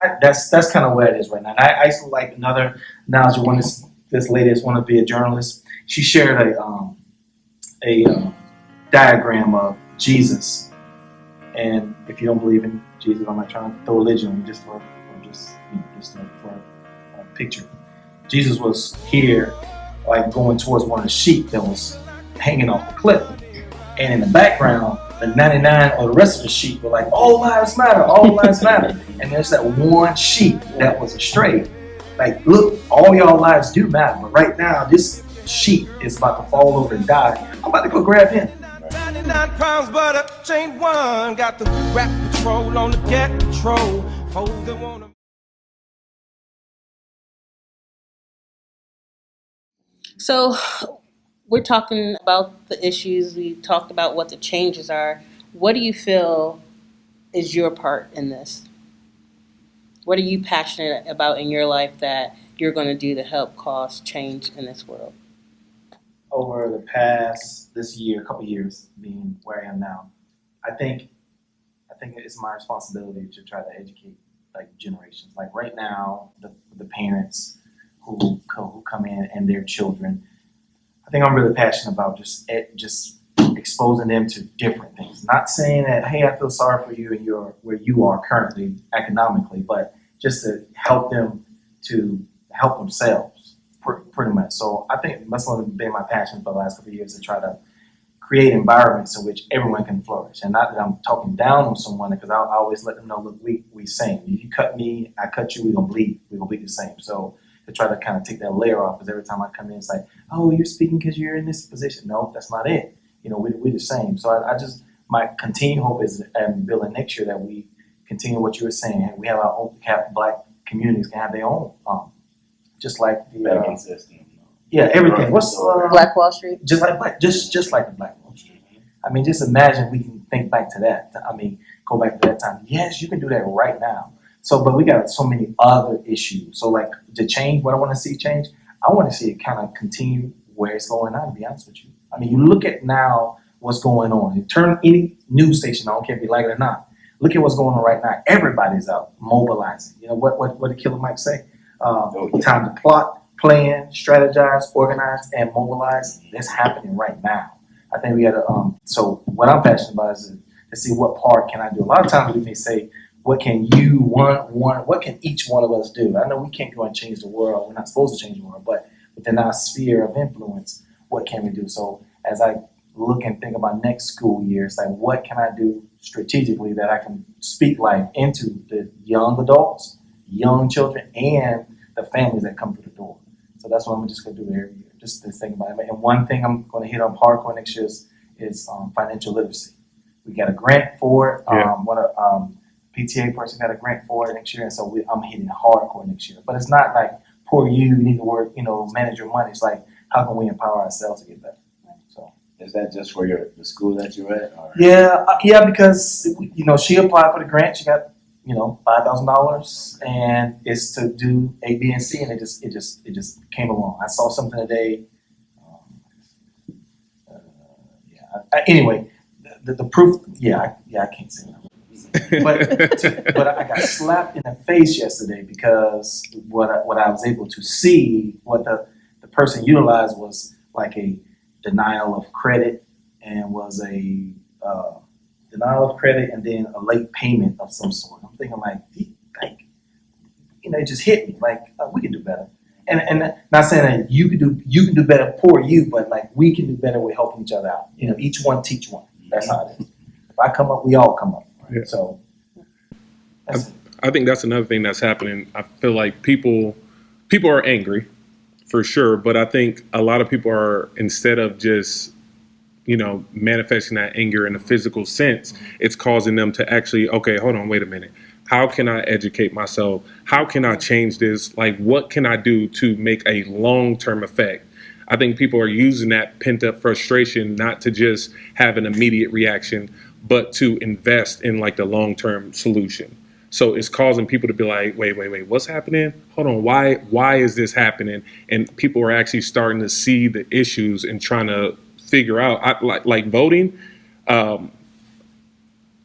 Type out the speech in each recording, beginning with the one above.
That's kind of where it is right now. And I used to like another analogy when this lady that's wanted to be a journalist. She shared a diagram of Jesus, and if you don't believe in Jesus, I'm not trying to throw religion on you, just for a picture. Jesus was here, like going towards one of the sheep that was hanging off the cliff, and in the background, the 99 or the rest of the sheep were like, "All lives matter, all lives matter," and there's that one sheep that was astray. Like, look, all y'all lives do matter, but right now, this sheep is about to fall over and die. I'm about to go grab him. 99 pounds, but a chain one. Got the rap patrol on the get patrol. Foes that wanna. So we're talking about the issues. We talked about what the changes are. What do you feel is your part in this? What are you passionate about in your life that you're going to do to help cause change in this world? Over the past this year, couple years, being where I am now, I think I think it's my responsibility to try to educate like generations. Like right now, the parents who come in and their children. I think I'm really passionate about just exposing them to different things. Not saying that, hey, I feel sorry for you and you're where you are currently economically, but just to help them to help themselves, pretty much. So I think that's what has been my passion for the last couple of years, to try to create environments in which everyone can flourish. And not that I'm talking down on someone, because I always let them know, look, we same. If you cut me, I cut you, we're gonna bleed. We're gonna bleed the same. So to try to kind of take that layer off, because every time I come in, it's like, oh, you're speaking because you're in this position. No, that's not it. You know, we're the same. So I just, my continued hope is, and building next year, that we continue what you were saying. And we have our own, black communities can have their own, just like the banking system. yeah, everything. What's Black Wall Street? just like the Black Wall Street. I mean, just imagine we can think back to that. I mean, go back to that time. Yes, you can do that right now. So, but we got so many other issues. So, like the change, what I want to see change, I want to see it kind of continue where it's going now. To be honest with you, I mean, you look at now what's going on. You turn any news station, I don't care if you like it or not. Look at what's going on right now. Everybody's out mobilizing. You know what did Killer Mike say? Time to plot, plan, strategize, organize, and mobilize. That's happening right now. I think we got to. So what I'm passionate about is to see what part can I do. A lot of times we may say, what can you what can each one of us do? I know we can't go and change the world. We're not supposed to change the world, but within our sphere of influence, what can we do? So as I look and think about next school year, it's like, what can I do strategically that I can speak life into the young adults, young children, and the families that come through the door. So that's what I'm just going to do every year, just to think about it. And one thing I'm going to hit on hardcore next year is financial literacy. We got a grant for it. PTA person got a grant for it next year, and so I'm hitting hardcore next year. But it's not like poor you need to work, manage your money. It's like, how can we empower ourselves to get better? So is that just for the school that you're at? Or? Yeah, because she applied for the grant. She got $5,000, and it's to do A, B, and C, and it just came along. I saw something today. Anyway, the proof. I can't say that. but I got slapped in the face yesterday because what I was able to see, what the person utilized was like a denial of credit, and was a denial of credit, and then a late payment of some sort. I'm thinking it just hit me like, we can do better. And not saying that you can do better, poor you, but like we can do better with helping each other out. Each one teach one. That's how it is. If I come up, we all come up. Right? Yeah. So I think that's another thing that's happening. I feel like people are angry for sure, but I think a lot of people are, instead of just manifesting that anger in a physical sense, it's causing them to actually, okay, hold on, wait a minute. How can I educate myself? How can I change this? Like, what can I do to make a long-term effect? I think people are using that pent-up frustration not to just have an immediate reaction, but to invest in like the long-term solution. So it's causing people to be like, wait, what's happening? Hold on, why is this happening? And people are actually starting to see the issues and trying to figure out, like voting.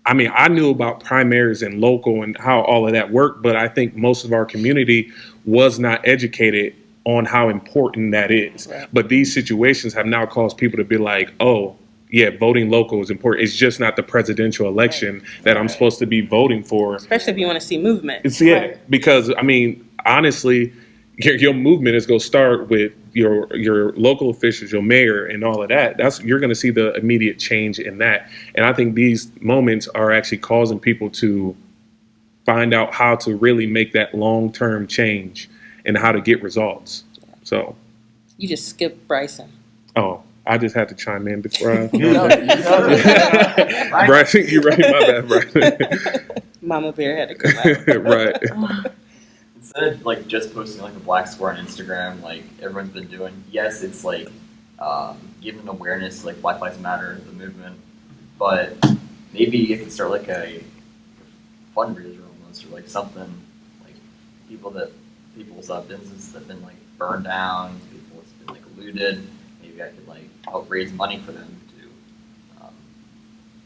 I'm I mean, I knew about primaries and local and how all of that worked, but I think most of our community was not educated on how important that is. Right. But these situations have now caused people to be like, oh, yeah, voting local is important. It's just not the presidential election that I'm supposed to be voting for. Especially if you want to see movement. It's because I mean, honestly, your movement is going to start with your local officials, your mayor, and all of that. You're going to see the immediate change in that. And I think these moments are actually causing people to find out how to really make that long-term change and how to get results. So, You just skipped Bryson. oh, I just had to chime in before I. Right. Bryson, you're right. My bad, Bryson. Mama Bear had to come out. Right. Instead of like just posting like a black square on Instagram, like everyone's been doing, yes, it's like giving awareness to, like Black Lives Matter, the movement, but maybe you can start like a fundraiser almost, or like something like people's businesses that have been like burned down, people that's been like looted. Maybe I could like help raise money for them to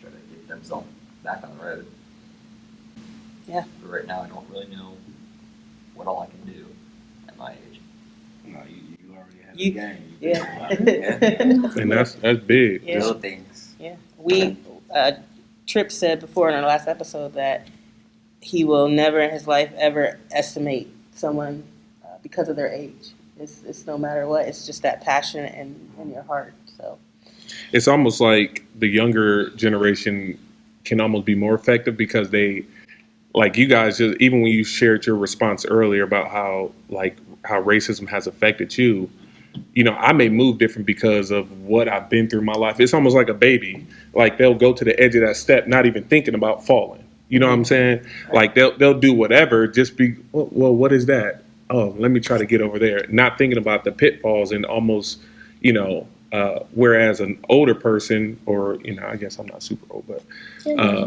try to get themselves back on the road. Yeah. But right now, I don't really know what all I can do at my age. No, you already have You- the game. Yeah. And that's big. Yeah. Little things. Yeah. We, Tripp said before in our last episode that he will never in his life ever estimate someone because of their age. It's no matter what. It's just that passion in your heart. So. It's almost like the younger generation can almost be more effective because they, like you guys, just even when you shared your response earlier about how racism has affected you, you know, I may move different because of what I've been through in my life. It's almost like a baby. Like they'll go to the edge of that step, not even thinking about falling. You know what I'm saying? Like they'll do whatever, just be, well, what is that? Oh, let me try to get over there. Not thinking about the pitfalls and almost, you know, whereas an older person, or, you know, I guess I'm not super old, but yeah.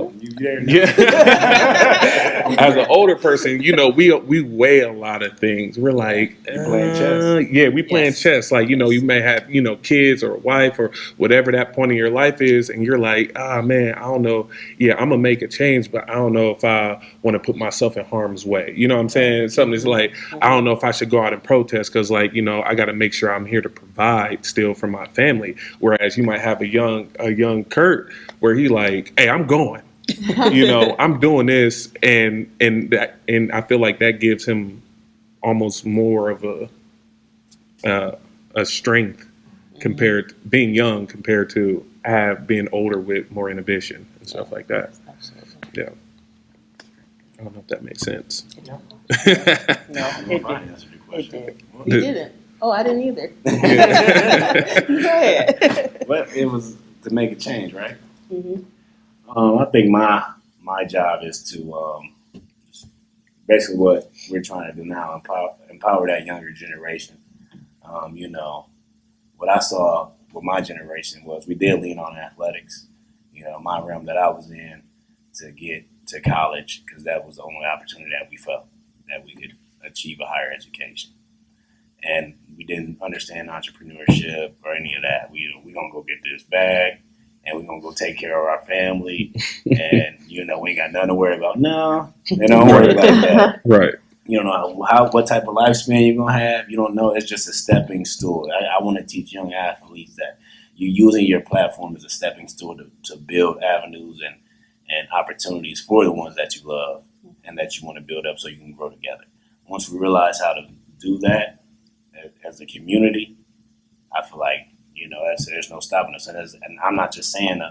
As an older person, you know, we weigh a lot of things. We're like, You playing chess? Yeah, we playing Yes. chess. Like, you know, you may have, you know, kids or a wife or whatever that point in your life is, and you're like, man, I don't know. Yeah, I'm gonna make a change, but I don't know if I want to put myself in harm's way. You know what I'm saying? Something is like, I don't know if I should go out and protest because, like, you know, I got to make sure I'm here to provide still for my family. Whereas you might have a young Kurt where he like, hey, I'm going. You know, I'm doing this, and I feel like that gives him almost more of a strength compared to being young compared to being older with more inhibition and stuff like that. Absolutely. Yeah. I don't know if that makes sense. No, I it finally did. answered your It question. did. You didn't. Oh, I didn't either. Go ahead. Well, it was to make a change, right? Mhm. I think my job is to basically what we're trying to do now, empower that younger generation. You know, what I saw with my generation was we did lean on athletics. You know, my realm that I was in to get to college because that was the only opportunity that we felt that we could achieve a higher education. And we didn't understand entrepreneurship or any of that. We gonna go get this bag, and we're gonna go take care of our family, and you know we ain't got nothing to worry about. No, they don't worry about that. Right. You don't know what type of lifespan you're gonna have. You don't know. It's just a stepping stool. I want to teach young athletes that you're using your platform as a stepping stool to build avenues and opportunities for the ones that you love and that you want to build up so you can grow together. Once we realize how to do that as a community, I feel like, you know, there's no stopping us. And I'm not just saying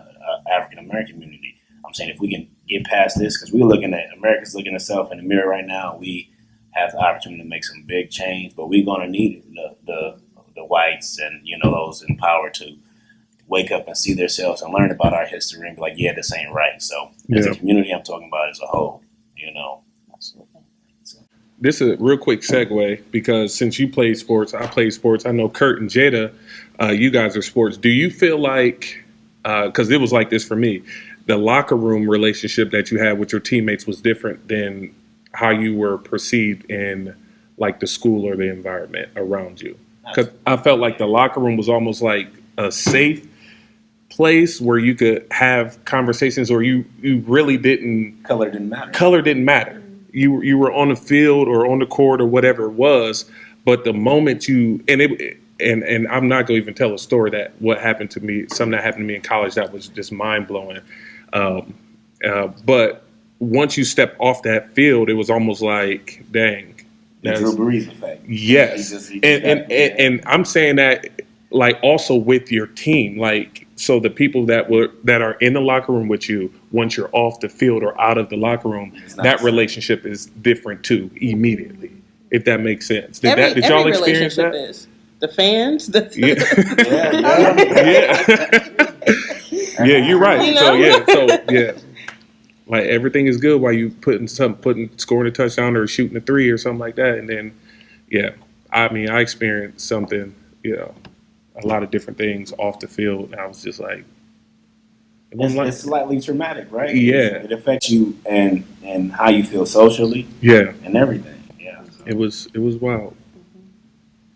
African American community. I'm saying if we can get past this, because America's looking at itself in the mirror right now. We have the opportunity to make some big change, but we're going to need the whites and, you know, those in power to wake up and see themselves and learn about our history and be like, yeah, this ain't right. So as a community, I'm talking about as a whole, you know. Absolutely. This is a real quick segue because since you played sports, I played sports. I know Kurt and Jada, you guys are sports. Do you feel like, because it was like this for me, the locker room relationship that you had with your teammates was different than how you were perceived in like the school or the environment around you? Because I felt like the locker room was almost like a safe place where you could have conversations, or you really didn't. Color didn't matter. Color didn't matter. You were on the field or on the court or whatever it was, but the moment you and I'm not gonna even tell a story that what happened to me, something that happened to me in college that was just mind blowing. But once you step off that field, it was almost like, dang, The Drew Brees effect. yes. He just And I'm saying that like also with your team, like so the people that are in the locker room with you, once you're off the field or out of the locker room, It's not that the same. relationship is different too immediately. If that makes sense. Did Every y'all experience relationship that? is the fans. Yeah. Yeah, you're right. You So know? yeah. Like everything is good while you scoring a touchdown or shooting a three or something like that, and then yeah, I mean I experienced something, a lot of different things off the field, and I was just like, It's slightly traumatic, right? Yeah. It affects you and how you feel socially yeah, and everything. Yeah. it was wild.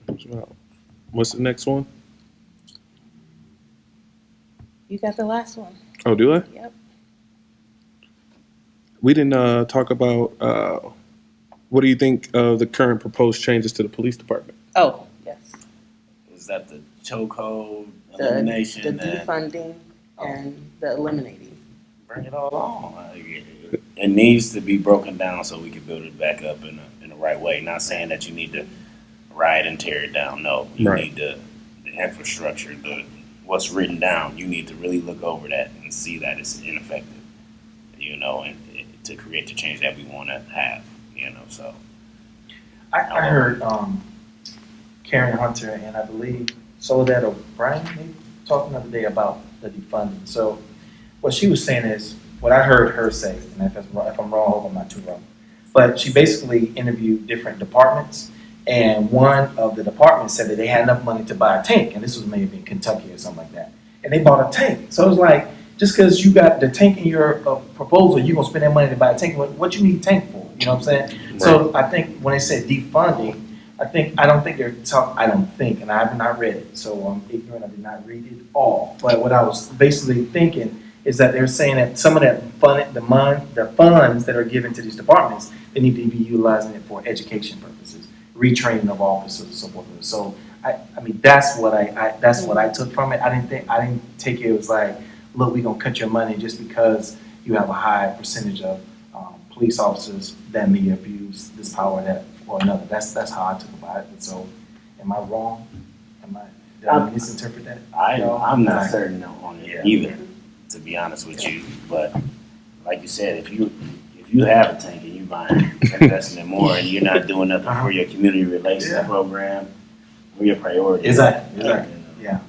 It was wild. What's the next one? You got the last one. Oh, do I? Yep. We didn't talk about what do you think of the current proposed changes to the police department? Oh, yes. Is that the chokehold The elimination and defunding and the eliminating. bring it all on? It needs to be broken down so we can build it back up in the right way. Not saying that you need to riot and tear it down. No, you Right. need the infrastructure, what's written down. You need to really look over that and see that it's ineffective. And to create the change that we want to have. So I heard Karen Hunter and I believe Soledad O'Brien maybe talking the other day about the defunding. So what she was saying is, what I heard her say, and if I'm wrong, I hope I'm not too wrong, but she basically interviewed different departments, and one of the departments said that they had enough money to buy a tank, and this was maybe in Kentucky or something like that, and they bought a tank. So it was like, just because you got the tank in your proposal, you're going to spend that money to buy a tank. What you need a tank for? You know what I'm saying? Right. So I think when they said defunding, I don't think they're talking, I don't think, and I have not read it, so I'm ignorant, I did not read it all. But what I was basically thinking is that they're saying that some of that the funds that are given to these departments, they need to be utilizing it for education purposes, retraining of officers and so forth. So I mean that's what I took from it. I didn't take it as like, look, we're gonna cut your money just because you have a high percentage of police officers that may abuse this power that or another. That's how I took about it. So, am I wrong? Did I misinterpret that? I'm not certain on it either, to be honest with you. But like you said, if you have a tank and you're buying, investing in more, and you're not doing nothing for your community relations program, what are your priorities? Exactly. Yeah.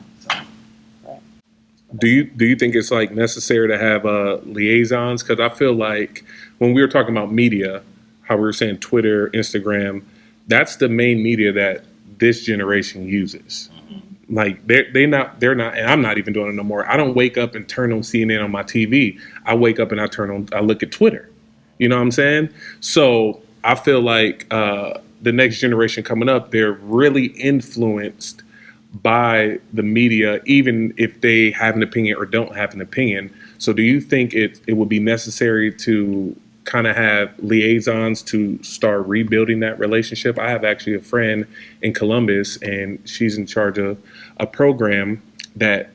Do you think it's like necessary to have liaisons? Because I feel like when we were talking about media, how we were saying Twitter, Instagram, that's the main media that this generation uses. Like they're not, and I'm not even doing it no more. I don't wake up and turn on CNN on my TV. I wake up and I look at Twitter. You know what I'm saying? So I feel like the next generation coming up, they're really influenced by the media, even if they have an opinion or don't have an opinion. So do you think it would be necessary to kind of have liaisons to start rebuilding that relationship? I have actually a friend in Columbus, and she's in charge of a program that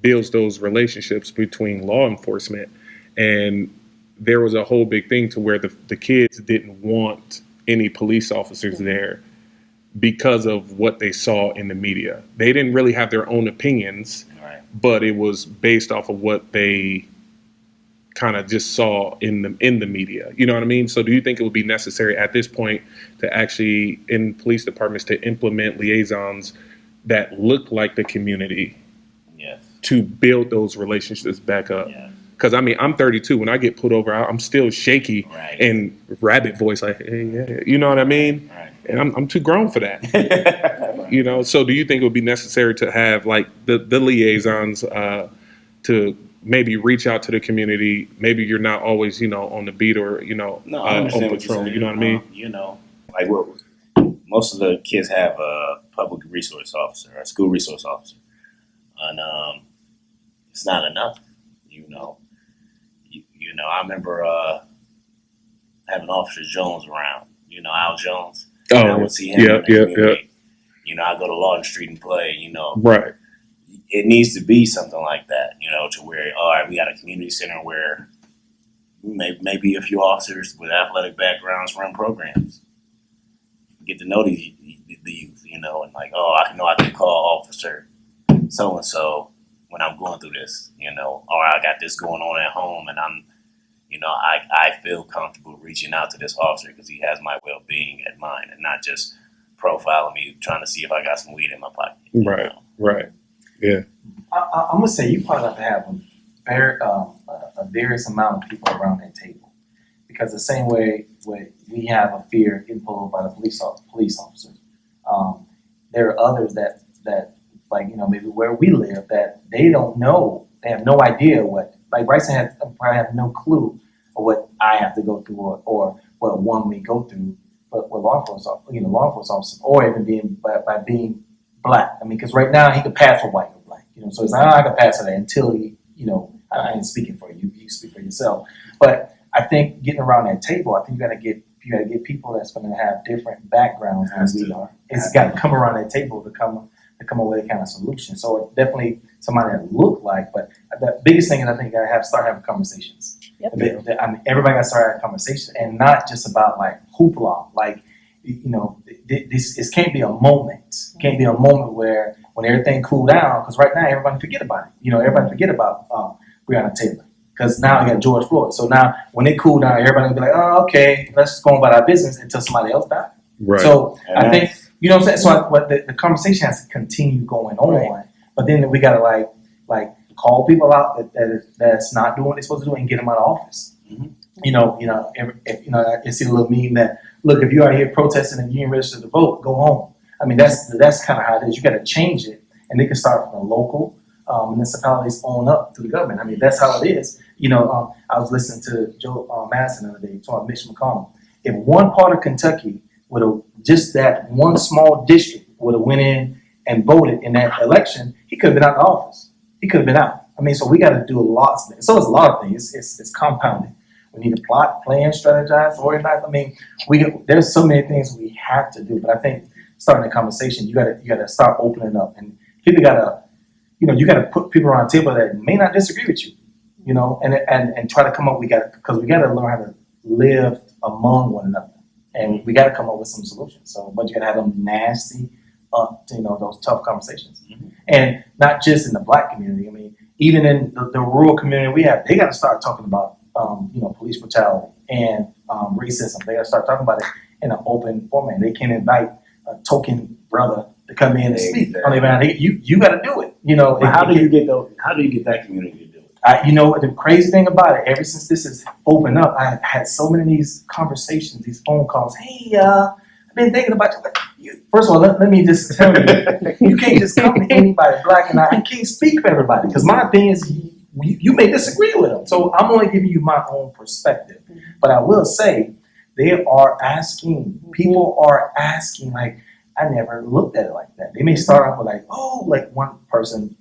builds those relationships between law enforcement. And there was a whole big thing to where the kids didn't want any police officers there because of what they saw in the media. They didn't really have their own opinions, Right. but it was based off of what they kind of just saw in the media. You know what I mean? So do you think it would be necessary at this point to actually, in police departments, to implement liaisons that look like the community Yes. to build those relationships back up? Yes. Because I mean, I'm 32. When I get pulled over, I'm still shaky Right. and rabbit voice, like, hey, yeah, you know what I mean? Right. And I'm too grown for that. You know, so do you think it would be necessary to have like the liaisons to maybe reach out to the community? Maybe you're not always, on the beat or, No, I understand on what you're patrol. saying. You know what I mean? Like what most of the kids have a public resource officer, a school resource officer, and it's not enough. You know, I remember having Officer Jones around. You know, Al Jones. And I would see him in the community. You know, I go to Lawton Street and play. You know, Right. it needs to be something like that. You know, to where all right, we got a community center where maybe a few officers with athletic backgrounds run programs. Get to know the youth, you know, and like, oh, I know I can call Officer so and so when I'm going through this, you know, or I got this going on at home, and I'm, you know, I feel comfortable reaching out to this officer because he has my well being at mind, and not just profiling me, trying to see if I got some weed in my pocket. Right. Know? Right. Yeah. I'm gonna say you probably have to have a various amount of people around that table, because the same way we have a fear imposed by the police officers, there are others that like, you know, maybe where we live, that they don't know, they have no idea what, like Bryson has probably have no clue of what I have to go through, or what one may go through, but with law enforcement officers, or even being by being black. I mean, because right now he could pass for white or black, you know, so it's not I could pass for that until he, you know, I ain't speaking for you, you speak for yourself. But I think getting around that table, I think you gotta get people that's gonna have different backgrounds than we are. It's gotta come around that table to come up with a kind of solution. So it definitely somebody that look like, but the biggest thing is I think you gotta start having conversations. Yep. I mean, everybody gotta start having conversations, and not just about like hoopla, like, you know, this can't be a moment. It can't be a moment where when everything cool down, because right now everybody forget about it. You know, everybody forget about Breonna Taylor, because now you got George Floyd. So now when it cool down, everybody will be like, oh, okay, let's just go about our business until somebody else dies. Right. So I think, you know what I'm saying? So the conversation has to continue going on, right. But then we gotta like call people out that's not doing what they're supposed to do and get them out of office. Mm-hmm. You know, if I see a little meme that, look, if you're out here protesting and you ain't registered to vote, go home. I mean, that's kind of how it is. You got to change it, and they can start from the local municipalities on up to the government. I mean, that's how it is. You know, I was listening to Joe Madison the other day talking about Mitch McConnell. If one part of Kentucky would have, just that one small district would have went in and voted in that election, he could have been out of office. He could have been out. I mean, so we got to do lots of things. So it's a lot of things. It's compounded. We need to plot, plan, strategize, organize. I mean, there's so many things we have to do. But I think starting a conversation, you gotta start opening up, and people gotta, you know, you gotta put people around the table that may not disagree with you, you know, and try to come up. Because we gotta learn how to live among one another, and we gotta come up with some solutions. So, but you gotta have them nasty, you know, those tough conversations, and not just in the black community. I mean, even in the rural community we have, they gotta start talking about. You know, police brutality and racism. They gotta start talking about it in an open format. They can't invite a token brother to come in and speak on their behalf. You got to do it. You know, How do you get that community to do it? You know, the crazy thing about it, ever since this has opened up, I had so many of these conversations, these phone calls. Hey, I've been thinking about you. First of all, let me just tell you, you can't just come to anybody black, and I can't speak for everybody, because my opinion is. You may disagree with them, so I'm only giving you my own perspective. But I will say, people are asking, like, I never looked at it like that. They may start off with like, oh, like one person,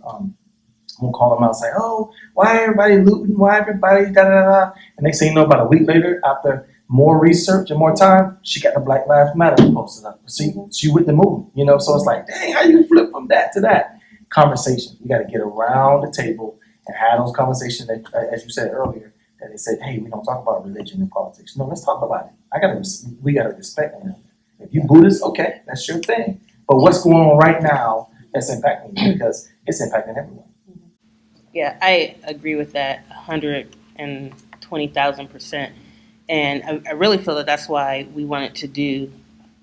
we'll call them out and say, oh, why everybody looting, why everybody da-da-da-da. And next thing you know, about a week later, after more research and more time, she got the Black Lives Matter posted up. See, she with the movement, you know? So it's like, dang, how you flip from that to that? Conversation. We got to get around the table and have those conversations that, as you said earlier, that they said, hey, we don't talk about religion and politics. No, let's talk about it. We gotta respect one another. If you Buddhist, okay, that's your thing. But what's going on right now that's impacting you? Because it's impacting everyone. Yeah, I agree with that 120,000%. And I really feel that that's why we wanted to do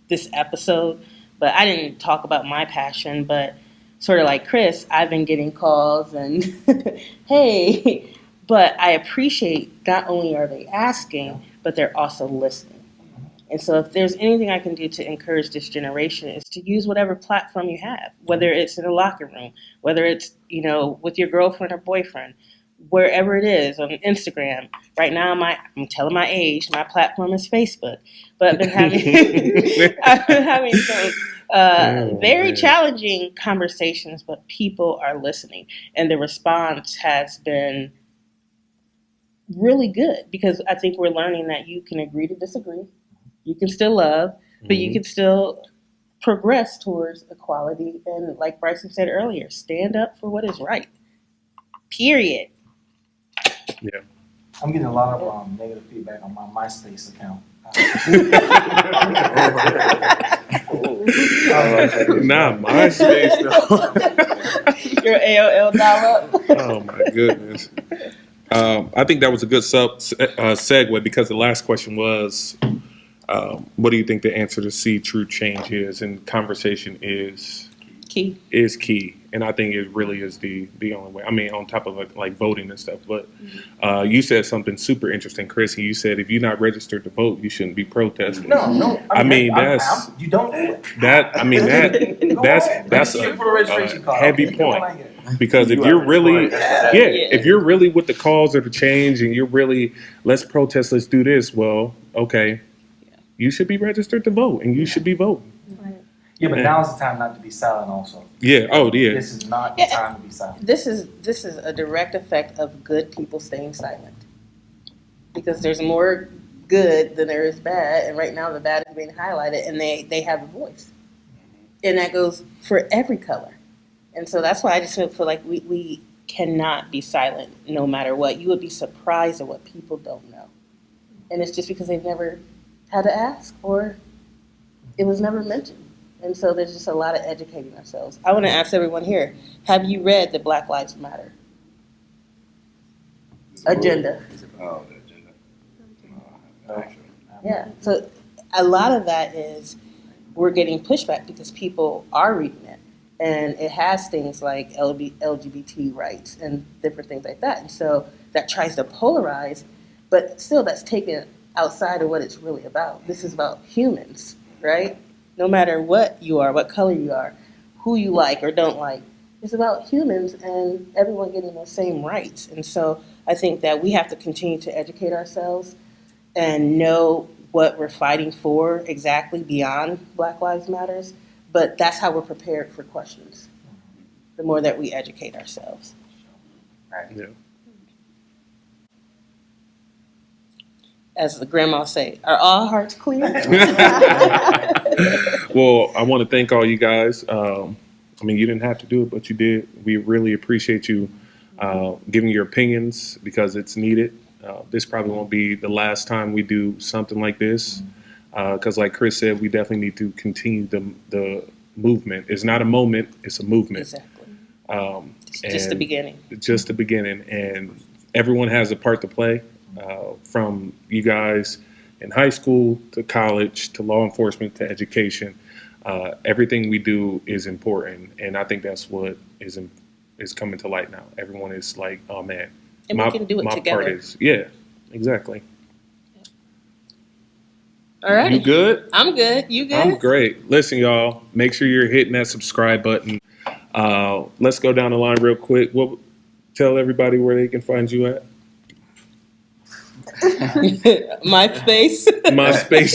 this episode. But I didn't talk about my passion, but sort of like Chris, I've been getting calls and, hey, but I appreciate not only are they asking, but they're also listening. And so if there's anything I can do to encourage this generation is to use whatever platform you have, whether it's in a locker room, whether it's, you know, with your girlfriend or boyfriend, wherever it is, on Instagram. Right now, I'm telling my age, my platform is Facebook. But I've been having, Very man. challenging conversations, but people are listening, and the response has been really good because I think we're learning that you can agree to disagree, you can still love, but you Mhm. can still progress towards equality. And like Bryson said earlier, stand up for what is right. Period. Yeah. I'm getting a lot of negative feedback on my MySpace account. Nah, MySpace though. Your AOL dial-up. Oh my goodness. I think that was a good segue because the last question was, what do you think the answer to see true change is? And conversation is key, and I think it really is the only way. I mean, on top of like voting and stuff. But you said something super interesting, Chris. You said if you're not registered to vote, you shouldn't be protesting. No. I mean, you don't do it. that. I mean that's Register for a registration card. heavy Okay, come on, point. I get it. Because if You you're are really, right. if you're really with the cause of the change and you're really, let's protest, let's do this. Well, okay, you should be registered to vote and you should be voting. Yeah, but now is the time not to be silent also. Yeah. Oh, yeah. This is not the time to be silent. This is a direct effect of good people staying silent, because there's more good than there is bad, and right now the bad is being highlighted, and they have a voice, and that goes for every color, and so that's why I just feel like we cannot be silent no matter what. You would be surprised at what people don't know, and it's just because they've never had to ask or it was never mentioned. And so there's just a lot of educating ourselves. I want to ask everyone here, have you read the Black Lives Matter agenda? Oh, the agenda. No, Yeah. So a lot of that is we're getting pushback because people are reading it. And it has things like LGBT rights and different things like that. And so that tries to polarize, but still that's taken outside of what it's really about. This is about humans, right? No matter what you are, what color you are, who you like or don't like. It's about humans and everyone getting the same rights. And so I think that we have to continue to educate ourselves and know what we're fighting for exactly beyond Black Lives Matters. But that's how we're prepared for questions, the more that we educate ourselves. Yeah. As the grandma say, are all hearts clear? Well, I want to thank all you guys. I mean, you didn't have to do it, but you did. We really appreciate you giving your opinions because it's needed. This probably won't be the last time we do something like this because, like Chris said, we definitely need to continue the movement. It's not a moment; it's a movement. Exactly. Just the beginning. Just the beginning, and everyone has a part to play. From you guys in high school to college to law enforcement to education, everything we do is important, and I think that's what is coming to light now. Everyone is like, oh man, And we can do it my together. part is exactly. All right. You good? I'm good. You good? I'm great. Listen, y'all, make sure you're hitting that subscribe button. Let's go down the line real quick. Tell everybody where they can find you at. MySpace. MySpace.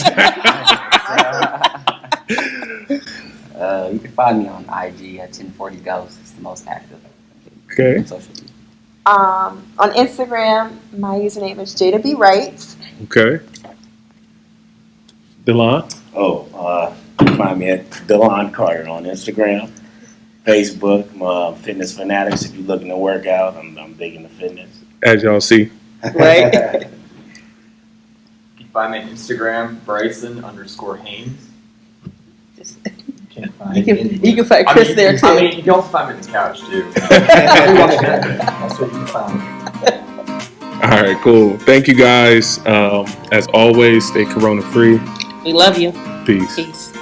You can find me on IG at 1040 Ghost. It's the most active Okay. on social media. On Instagram, my username is Jada B. Wright. Okay. Delon. you can find me at Delon Carter on Instagram, Facebook, Fitness Fanatics. If you're looking to work out, I'm big into fitness. As y'all see. Right. You can find me on Instagram, Bryson_Haynes. Can't find You it. can find Chris there too. I mean, you can also find me on the couch too. That's what you found. All right, cool. Thank you guys. As always, stay corona free. We love you. Peace. Peace.